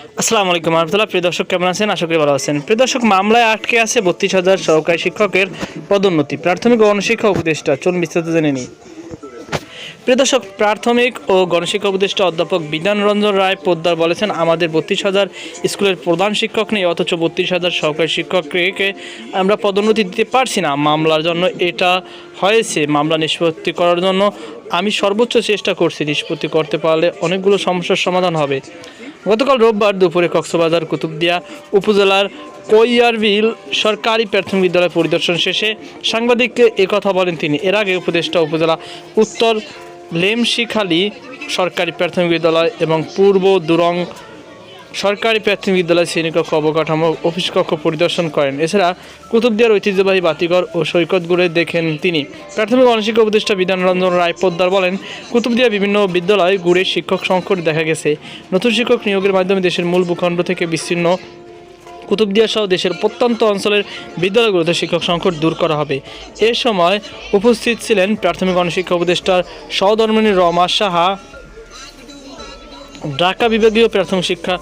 আসসালামু আলাইকুম রহমতুল্লাহ। প্রিয় দর্শক, কেমন আছেন? আশা করি ভালো আছেন। প্রিয় দর্শক, মামলায় আটকে আছে 32,000 সহকারী শিক্ষকের পদোন্নতি। প্রাথমিক ও গণশিক্ষা উপদেষ্টা, চলুন বিস্তারিত জেনে নিই। প্রিয় দর্শক, প্রাথমিক ও গণশিক্ষা উপদেষ্টা অধ্যাপক বিধান রঞ্জন রায় পোদ্দার বলেছেন, আমাদের 32,000 স্কুলের প্রধান শিক্ষক নেই, অথচ 32,000 সহকারী শিক্ষককে আমরা পদোন্নতি দিতে পারছি না। মামলার জন্য এটা হয়েছে। মামলা নিষ্পত্তি করার জন্য আমি সর্বোচ্চ চেষ্টা করছি। নিষ্পত্তি করতে পারলে অনেকগুলো সমস্যার সমাধান হবে। গতকাল রোববার দুপুরে কক্সবাজার কুতুবদিয়া উপজেলার কৈয়ারবিল সরকারি প্রাথমিক বিদ্যালয় পরিদর্শন শেষে সাংবাদিককে একথা বলেন তিনি। এর আগে উপদেষ্টা উপজেলা উত্তর লেমশিখালী সরকারি প্রাথমিক বিদ্যালয় এবং পূর্ব দুরং সরকারি প্রাথমিক বিদ্যালয় শ্রেণীকক্ষ, অবকাঠামো, অফিস কক্ষ পরিদর্শন করেন। এছাড়া কুতুবদিয়ার ঐতিহ্যবাহী বাতিঘর ও সৈকতগুলো দেখেন তিনি। প্রাথমিক গণশিক্ষা উপদেষ্টা বিধান রঞ্জন রায় পোদ্দার বলেন, কুতুবদিয়া বিভিন্ন বিদ্যালয় ঘুরে শিক্ষক সংকট দেখা গেছে। নতুন শিক্ষক নিয়োগের মাধ্যমে দেশের মূল ভূখণ্ড থেকে বিচ্ছিন্ন কুতুবদিয়া সহ দেশের প্রত্যন্ত অঞ্চলের বিদ্যালয়গুলোতে শিক্ষক সংকট দূর করা হবে। এ সময় উপস্থিত ছিলেন প্রাথমিক গণশিক্ষা উপদেষ্টার সহধর্মিণী রমা সাহা, ঢাকা বিভাগীয় প্রাথমিক শিক্ষা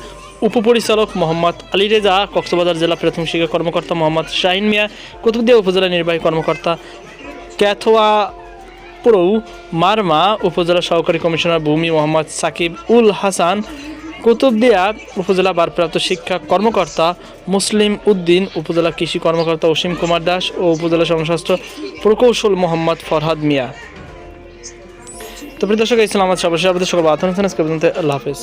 উপপরিচালক মোহাম্মদ আলী রেজা, কক্সবাজার জেলা প্রাথমিক শিক্ষা কর্মকর্তা মোহাম্মদ শাহিন মিয়া, কুতুবদিয়া উপজেলা নির্বাহী কর্মকর্তা ক্যাথোয়া প্রৌ মারমা, উপজেলা সহকারী কমিশনার ভূমি মোহাম্মদ সাকিব উল হাসান, কুতুবদিয়া উপজেলা ভারপ্রাপ্ত শিক্ষা কর্মকর্তা মুসলিম উদ্দিন, উপজেলা কৃষি কর্মকর্তা অসীম কুমার দাস ও উপজেলা জনস্বাস্থ্য প্রকৌশল মোহাম্মদ ফরহাদ মিয়া। তো প্রিয় দর্শক, এই ছিল আমার সর্বশেষ আপডেট। সকল আল্লাহ হাফেজ।